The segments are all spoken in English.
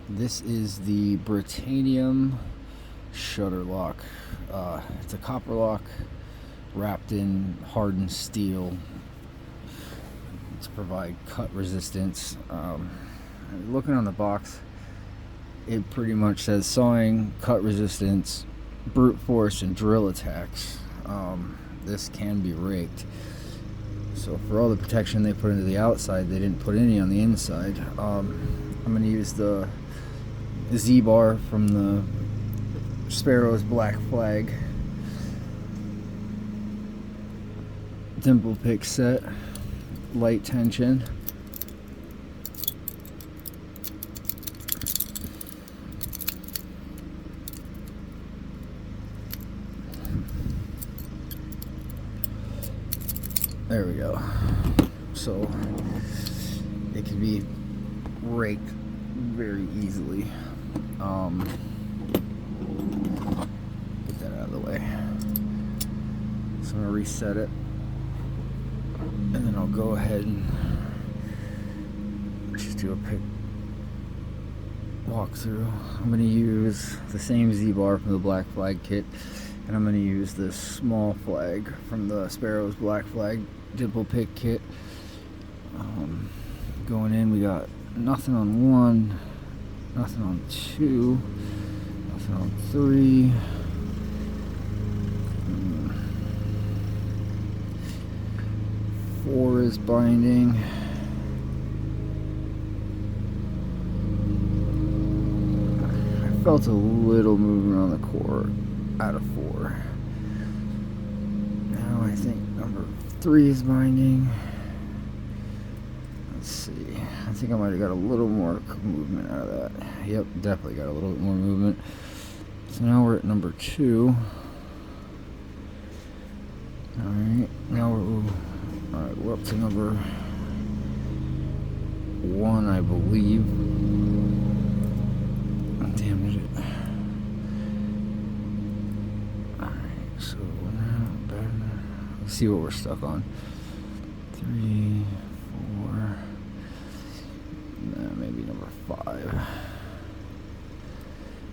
This is the britanium shutter lock. It's a copper lock wrapped in hardened steel to provide cut resistance. Looking on the box, it pretty much says sawing, cut resistance, brute force, and drill attacks. This can be raked. So for all the protection they put into the outside, they didn't put any on the inside. I'm going to use the Z-bar from the Sparrow's Black Flag dimple pick set, light tension. There we go. So it can be raked very easily. Get that out of the way. So I'm gonna reset it, and then I'll go ahead and just do a quick walkthrough. I'm gonna use the same Z-bar from the Black Flag kit, and I'm gonna use this small flag from the Sparrow's Black Flag dimple pick kit. Going in, we got nothing on 1, nothing on 2, nothing on 3. 4 is binding. I felt a little movement on the core out of 4. Now I think number 3 is binding. Let's see. I think I might have got a little more movement out of that. Yep, definitely got a little bit more movement. So now we're at number 2. Alright, now we're up to number 1, I believe. Damn it. Alright, so now let's see what we're stuck on. 3, 4, maybe number 5.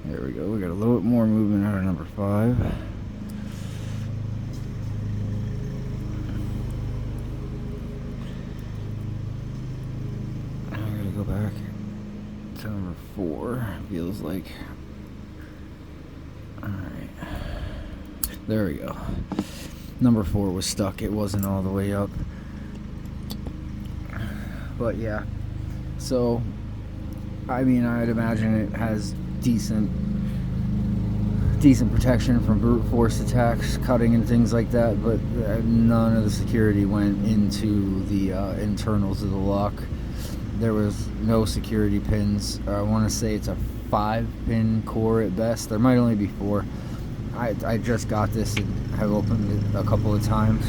There we go. We got a little bit more movement out of number 5. Now I gotta go back to number 4. Feels like. Alright. There we go. Number 4 was stuck. It wasn't all the way up. But yeah. So, I mean, I'd imagine it has decent protection from brute force attacks, cutting and things like that, but none of the security went into the internals of the lock. There was no security pins. I want to say it's a 5-pin core at best. There might only be 4. I just got this and have opened it a couple of times.